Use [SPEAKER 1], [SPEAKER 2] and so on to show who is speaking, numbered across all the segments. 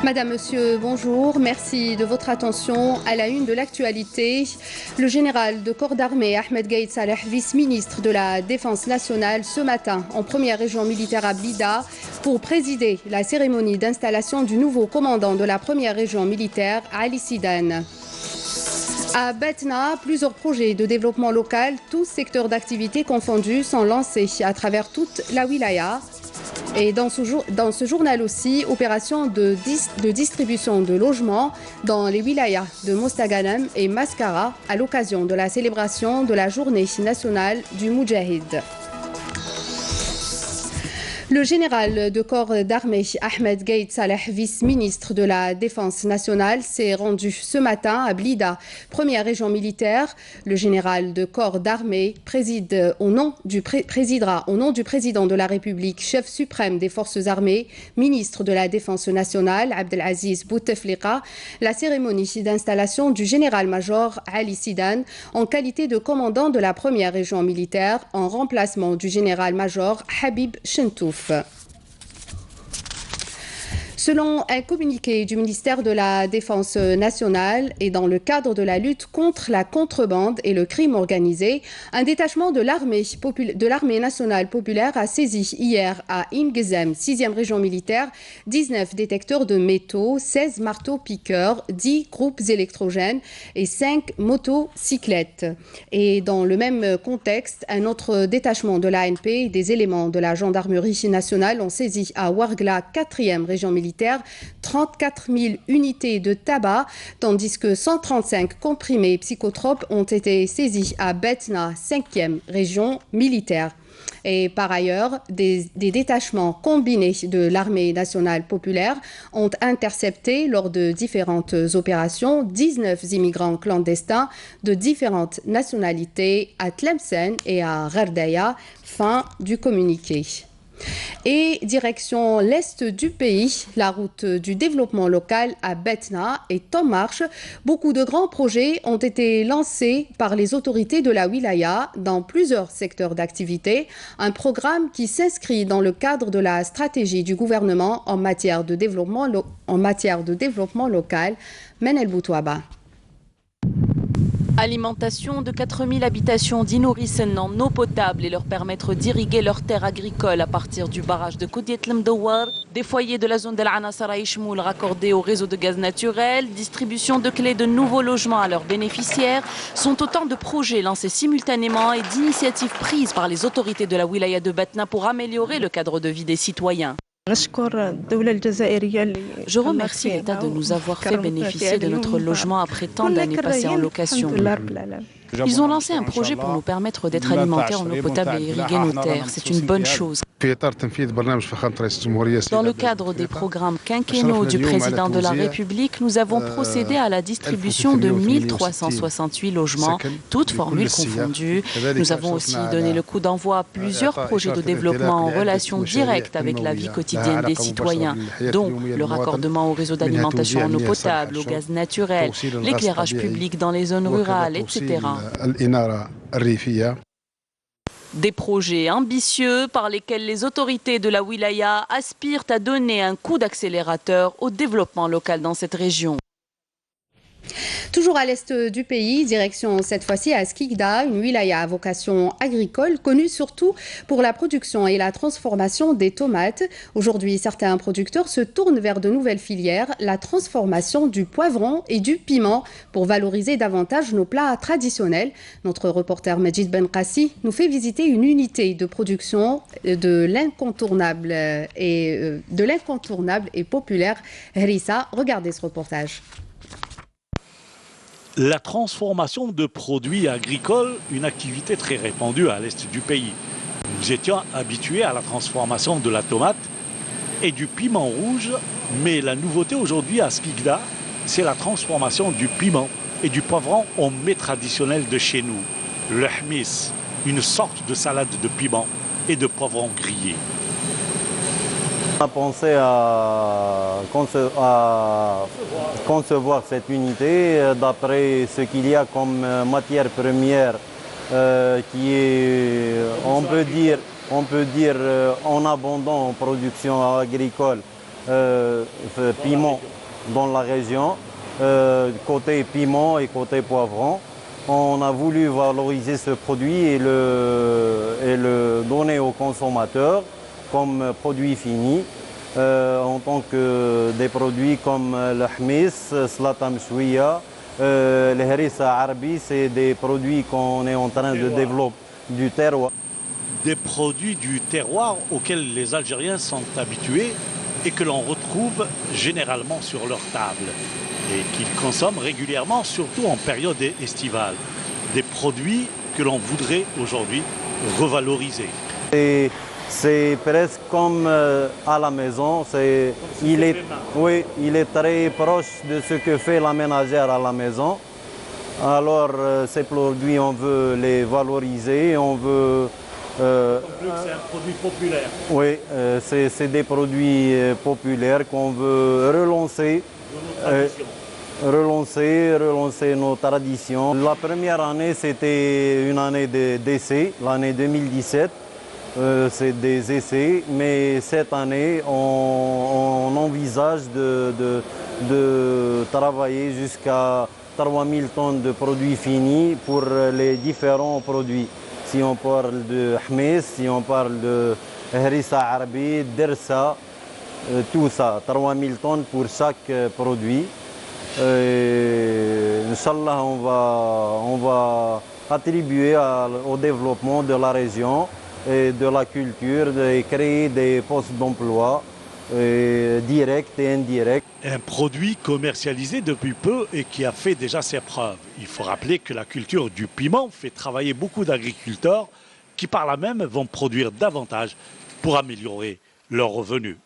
[SPEAKER 1] Madame, Monsieur, bonjour. Merci de votre attention à la une de l'actualité. Le général de corps d'armée Ahmed Gaïd Saleh, vice-ministre de la Défense nationale, ce matin en première région militaire à Blida pour présider la cérémonie d'installation du nouveau commandant de la première région militaire, Ali Sidane. À Betna, plusieurs projets de développement local, tous secteurs d'activité confondus, sont lancés à travers toute la wilaya. Et dans ce journal aussi, opération de distribution de logements dans les wilayas de Mostaganem et Mascara à l'occasion de la célébration de la journée nationale du Moudjahid. Le général de corps d'armée Ahmed Gaïd Saleh, vice-ministre de la Défense nationale, s'est rendu ce matin à Blida, première région militaire. Le général de corps d'armée présidera au nom du président de la République, chef suprême des forces armées, ministre de la Défense nationale, Abdelaziz Bouteflika, la cérémonie d'installation du général-major Ali Sidane en qualité de commandant de la première région militaire en remplacement du général-major Habib Chentouf. Selon un communiqué du ministère de la Défense nationale et dans le cadre de la lutte contre la contrebande et le crime organisé, un détachement de l'armée nationale populaire a saisi hier à Ingezem, 6e région militaire, 19 détecteurs de métaux, 16 marteaux-piqueurs, 10 groupes électrogènes et 5 motocyclettes. Et dans le même contexte, un autre détachement de l'ANP et des éléments de la gendarmerie nationale ont saisi à Ouargla, 4e région militaire, 34 000 unités de tabac, tandis que 135 comprimés psychotropes ont été saisis à Betna, 5e région militaire. Et par ailleurs, des détachements combinés de l'armée nationale populaire ont intercepté lors de différentes opérations 19 immigrants clandestins de différentes nationalités à Tlemcen et à Gherdaya. Fin du communiqué. Et direction l'est du pays, la route du développement local à Betna est en marche. Beaucoup de grands projets ont été lancés par les autorités de la wilaya dans plusieurs secteurs d'activité. Un programme qui s'inscrit dans le cadre de la stratégie du gouvernement en matière de développement local. Menel Boutouaba.
[SPEAKER 2] Alimentation de 4000 habitations d'Inourisen en eau potable et leur permettre d'irriguer leurs terres agricoles à partir du barrage de Koudiet Lemdouar. Des foyers de la zone d'El Anasara Ishmoul raccordés au réseau de gaz naturel, distribution de clés de nouveaux logements à leurs bénéficiaires sont autant de projets lancés simultanément et d'initiatives prises par les autorités de la wilaya de Betna pour améliorer le cadre de vie des citoyens. Je remercie l'État de nous avoir fait bénéficier de notre logement après tant d'années passées en location. Ils ont lancé un projet pour nous permettre d'être alimentés en eau potable et irriguer nos terres. C'est une bonne chose. Dans le cadre des programmes quinquennaux du président de la République, nous avons procédé à la distribution de 1368 logements, toutes formules confondues. Nous avons aussi donné le coup d'envoi à plusieurs projets de développement en relation directe avec la vie quotidienne des citoyens, dont le raccordement au réseau d'alimentation en eau potable, au gaz naturel, l'éclairage public dans les zones rurales, etc. Des projets ambitieux par lesquels les autorités de la wilaya aspirent à donner un coup d'accélérateur au développement local dans cette région.
[SPEAKER 1] Toujours à l'est du pays, direction cette fois-ci à Skikda, une wilaya à vocation agricole, connue surtout pour la production et la transformation des tomates. Aujourd'hui, certains producteurs se tournent vers de nouvelles filières, la transformation du poivron et du piment pour valoriser davantage nos plats traditionnels. Notre reporter Majid Benkassi nous fait visiter une unité de production de l'incontournable et populaire Hrissa. Regardez ce reportage.
[SPEAKER 3] La transformation de produits agricoles, une activité très répandue à l'est du pays. Nous étions habitués à la transformation de la tomate et du piment rouge, mais la nouveauté aujourd'hui à Skikda, c'est la transformation du piment et du poivron en mets traditionnel de chez nous. Le hmis, une sorte de salade de piment et de poivron grillé.
[SPEAKER 4] On a pensé à concevoir cette unité d'après ce qu'il y a comme matière première qui est, on peut dire, en abondance en production agricole piment dans la région, côté piment et côté poivron. On a voulu valoriser ce produit et le donner aux consommateurs comme produit fini, en tant que des produits comme le hmis, slata mshouya, le harissa arabi, c'est des produits qu'on est en train de développer du terroir.
[SPEAKER 3] Des produits du terroir auxquels les Algériens sont habitués et que l'on retrouve généralement sur leur table et qu'ils consomment régulièrement, surtout en période estivale. Des produits que l'on voudrait aujourd'hui revaloriser.
[SPEAKER 4] C'est presque comme à la maison. Il est très proche de ce que fait la ménagère à la maison. Alors ces produits, on veut les valoriser, on veut...
[SPEAKER 3] c'est un produit populaire.
[SPEAKER 4] Oui, c'est des produits populaires qu'on veut relancer. Relancer nos traditions. La première année, c'était une année d'essai, l'année 2017. C'est des essais, mais cette année, on envisage de travailler jusqu'à 3000 tonnes de produits finis pour les différents produits. Si on parle de hmis, si on parle de harissa arabi, dersa, tout ça, 3000 tonnes pour chaque produit. Inch'Allah, on va attribuer au développement de la région et de la culture, de créer des postes d'emploi directs et indirects.
[SPEAKER 3] Un produit commercialisé depuis peu et qui a fait déjà ses preuves. Il faut rappeler que la culture du piment fait travailler beaucoup d'agriculteurs qui par là même vont produire davantage pour améliorer leurs revenus.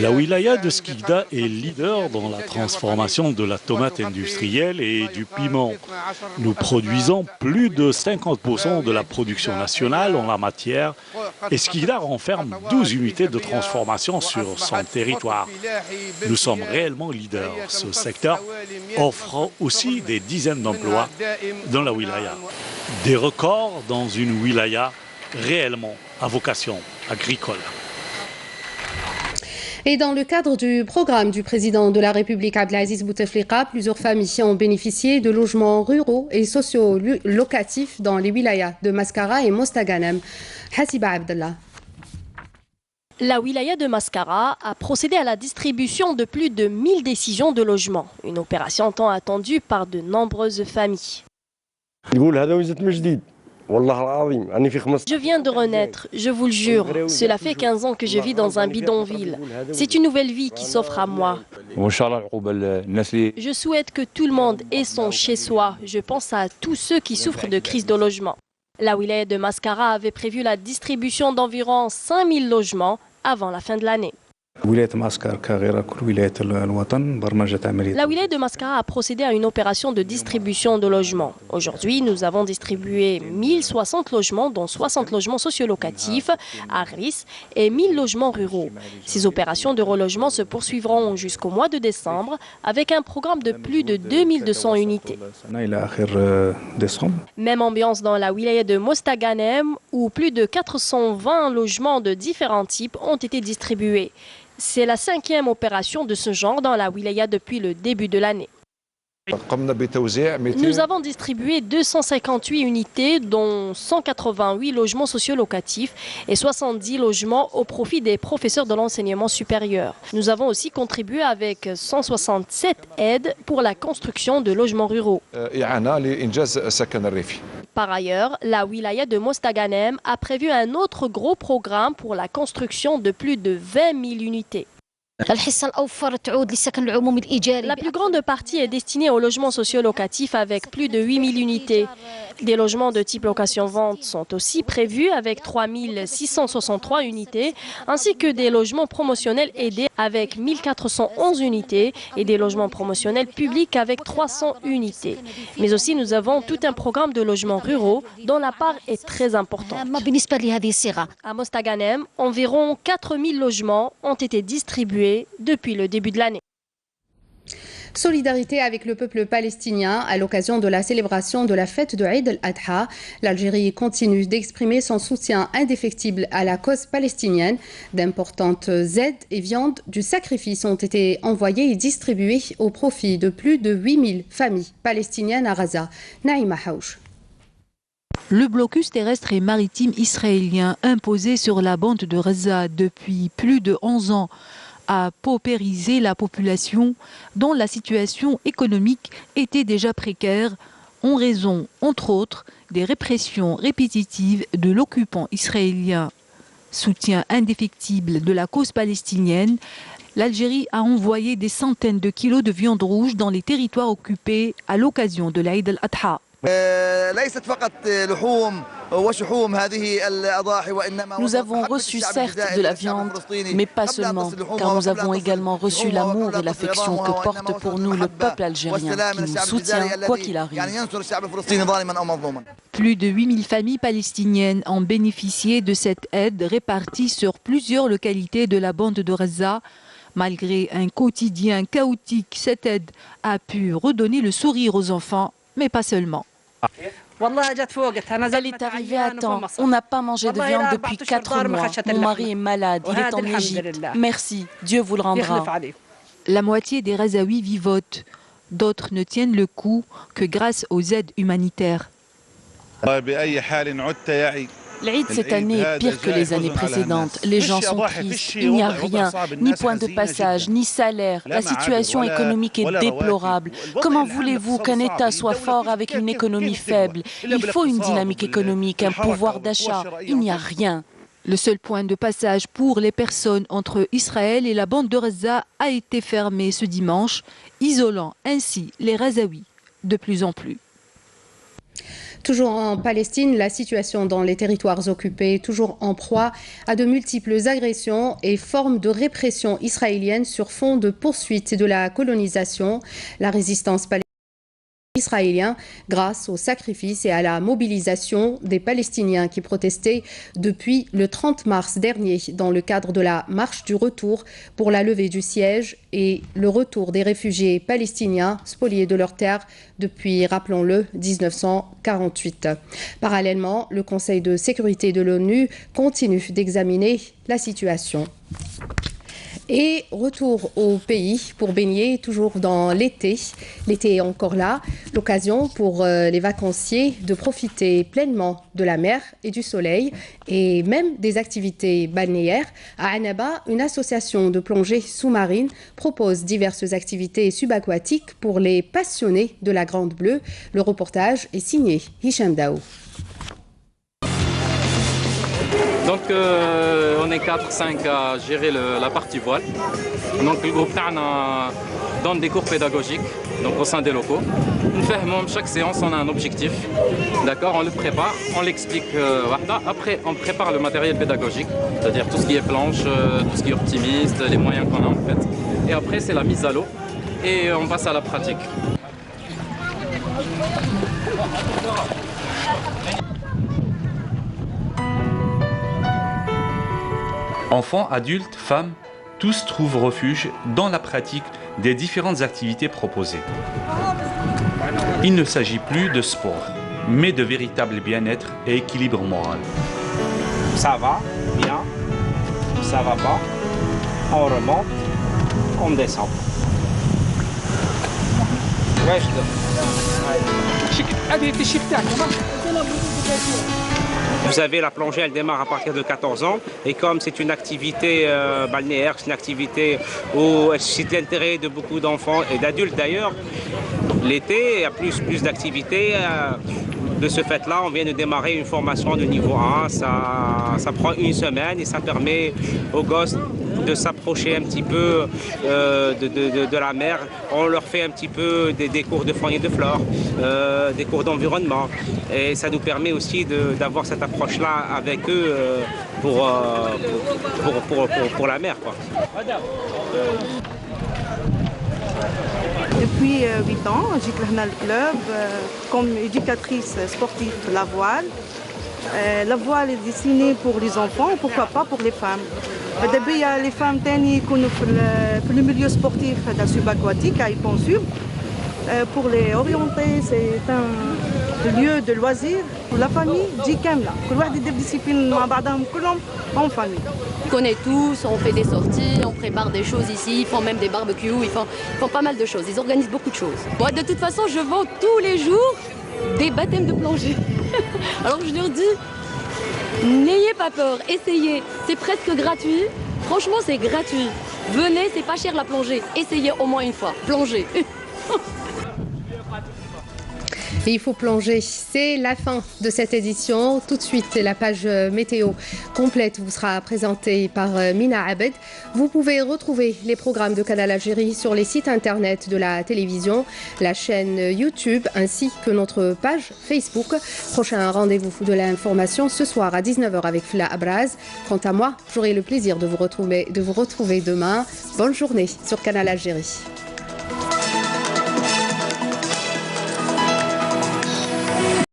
[SPEAKER 3] La wilaya de Skikda est leader dans la transformation de la tomate industrielle et du piment. Nous produisons plus de 50% de la production nationale en la matière et Skikda renferme 12 unités de transformation sur son territoire. Nous sommes réellement leaders. Ce secteur offre aussi des dizaines d'emplois dans la wilaya. Des records dans une wilaya réellement à vocation agricole.
[SPEAKER 1] Et dans le cadre du programme du président de la République Abdelaziz Bouteflika, plusieurs familles ont bénéficié de logements ruraux et socio-locatifs dans les wilayas de Mascara et Mostaganem. Hassiba Abdallah.
[SPEAKER 5] La wilaya de Mascara a procédé à la distribution de plus de 1000 décisions de logement, une opération tant attendue par de nombreuses familles. Je viens de renaître, je vous le jure. Cela fait 15 ans que je vis dans un bidonville. C'est une nouvelle vie qui s'offre à moi. Je souhaite que tout le monde ait son chez-soi. Je pense à tous ceux qui souffrent de crise de logement. La wilaya de Mascara avait prévu la distribution d'environ 5000 logements avant la fin de l'année. La wilaya de Mascara a procédé à une opération de distribution de logements. Aujourd'hui, nous avons distribué 1060 logements, dont 60 logements sociolocatifs à Ris et 1000 logements ruraux. Ces opérations de relogement se poursuivront jusqu'au mois de décembre avec un programme de plus de 2200 unités. Même ambiance dans la wilaya de Mostaganem où plus de 420 logements de différents types ont été distribués. C'est la 5e opération de ce genre dans la wilaya depuis le début de l'année. Nous avons distribué 258 unités, dont 188 logements sociolocatifs et 70 logements au profit des professeurs de l'enseignement supérieur. Nous avons aussi contribué avec 167 aides pour la construction de logements ruraux. Par ailleurs, la wilaya de Mostaganem a prévu un autre gros programme pour la construction de plus de 20 000 unités. La plus grande partie est destinée aux logements sociolocatifs avec plus de 8000 unités. Des logements de type location-vente sont aussi prévus avec 3663 unités, ainsi que des logements promotionnels aidés avec 1411 unités et des logements promotionnels publics avec 300 unités. Mais aussi nous avons tout un programme de logements ruraux dont la part est très importante. À Mostaganem, environ 4000 logements ont été distribués depuis le début de l'année.
[SPEAKER 1] Solidarité avec le peuple palestinien à l'occasion de la célébration de la fête de Eid al-Adha. L'Algérie continue d'exprimer son soutien indéfectible à la cause palestinienne. D'importantes aides et viandes du sacrifice ont été envoyées et distribuées au profit de plus de 8000 familles palestiniennes à Gaza. Naïma Haouch.
[SPEAKER 6] Le blocus terrestre et maritime israélien imposé sur la bande de Gaza depuis plus de 11 ans a paupérisé la population dont la situation économique était déjà précaire en raison, entre autres, des répressions répétitives de l'occupant israélien. Soutien indéfectible de la cause palestinienne, l'Algérie a envoyé des centaines de kilos de viande rouge dans les territoires occupés à l'occasion de l'Eid al-Adha.
[SPEAKER 2] Nous avons reçu certes de la viande, mais pas seulement, car nous avons également reçu l'amour et l'affection que porte pour nous le peuple algérien, qui nous soutient quoi qu'il arrive.
[SPEAKER 6] Plus de 8000 familles palestiniennes ont bénéficié de cette aide répartie sur plusieurs localités de la bande de Gaza. Malgré un quotidien chaotique, cette aide a pu redonner le sourire aux enfants, mais pas seulement.
[SPEAKER 2] Elle est arrivée à temps. On n'a pas mangé de viande depuis 4 mois. Mon mari est malade, il est en Égypte. Merci, Dieu vous le rendra.
[SPEAKER 6] La moitié des Gazaouis vivotent. D'autres ne tiennent le coup que grâce aux aides humanitaires.
[SPEAKER 2] L'Eid cette année est pire que les années précédentes. Les gens sont tristes, il n'y a rien, ni point de passage, ni salaire. La situation économique est déplorable. Comment voulez-vous qu'un État soit fort avec une économie faible? Il faut une dynamique économique, un pouvoir d'achat. Il n'y a rien.
[SPEAKER 6] Le seul point de passage pour les personnes entre Israël et la bande de Gaza a été fermé ce dimanche, isolant ainsi les Gazaouis de plus en plus.
[SPEAKER 1] Toujours en Palestine, la situation dans les territoires occupés, toujours en proie à de multiples agressions et formes de répression israélienne sur fond de poursuite de la colonisation. La résistance palestinienne israélien grâce au sacrifice et à la mobilisation des Palestiniens qui protestaient depuis le 30 mars dernier dans le cadre de la marche du retour pour la levée du siège et le retour des réfugiés palestiniens spoliés de leurs terres depuis, rappelons-le, 1948. Parallèlement, le Conseil de sécurité de l'ONU continue d'examiner la situation. Et retour au pays pour baigner toujours dans l'été. L'été est encore là, l'occasion pour les vacanciers de profiter pleinement de la mer et du soleil et même des activités balnéaires. À Annaba, une association de plongée sous-marine propose diverses activités subaquatiques pour les passionnés de la Grande Bleue. Le reportage est signé Hicham Daou.
[SPEAKER 7] Donc on est 4-5 à gérer la partie voile. Donc le groupe TANA donne des cours pédagogiques donc au sein des locaux. Chaque séance on a un objectif. D'accord, on le prépare, on l'explique. Après on prépare le matériel pédagogique, c'est-à-dire tout ce qui est planche, tout ce qui est optimiste, les moyens qu'on a en fait. Et après c'est la mise à l'eau et on passe à la pratique.
[SPEAKER 8] Enfants, adultes, femmes, tous trouvent refuge dans la pratique des différentes activités proposées. Il ne s'agit plus de sport, mais de véritable bien-être et équilibre moral.
[SPEAKER 9] Ça va, bien, ça va pas, on remonte, on descend. Vous savez, la plongée, elle démarre à partir de 14 ans. Et comme c'est une activité balnéaire, c'est une activité où elle suscite l'intérêt de beaucoup d'enfants et d'adultes d'ailleurs, l'été, il y a plus d'activités. De ce fait-là, on vient de démarrer une formation de niveau 1. Ça prend 1 semaine et ça permet aux gosses de s'approcher un petit peu de la mer. On leur fait un petit peu des cours de faune et de flore, des cours d'environnement. Et ça nous permet aussi d'avoir cette approche-là avec eux pour la mer, quoi.
[SPEAKER 10] Depuis 8 ans, j'ai créé le club comme éducatrice sportive de la voile. La voile est destinée pour les enfants, pourquoi pas pour les femmes. دابا il y a les femmes تاني يكونوا في le milieu sportif subaquatique à Iponsub. Pour les orienter, c'est un lieu de loisirs pour la famille دي كاملة. كل واحد يدير discipline مع بعضهم كلهم en famille.
[SPEAKER 11] On connaît tous, on fait des sorties, on prépare des choses ici, ils font même des barbecues, ils font pas mal de choses, ils organisent beaucoup de choses. Bon, de toute façon, je vends tous les jours des baptêmes de plongée. Alors je leur dis, n'ayez pas peur, essayez, c'est presque gratuit. Franchement, c'est gratuit. Venez, c'est pas cher la plongée. Essayez au moins une fois, plongez.
[SPEAKER 1] Et il faut plonger. C'est la fin de cette édition. Tout de suite, la page météo complète vous sera présentée par Mina Abed. Vous pouvez retrouver les programmes de Canal Algérie sur les sites internet de la télévision, la chaîne YouTube ainsi que notre page Facebook. Prochain rendez-vous de l'information ce soir à 19h avec Fla Abraz. Quant à moi, j'aurai le plaisir de vous retrouver demain. Bonne journée sur Canal Algérie.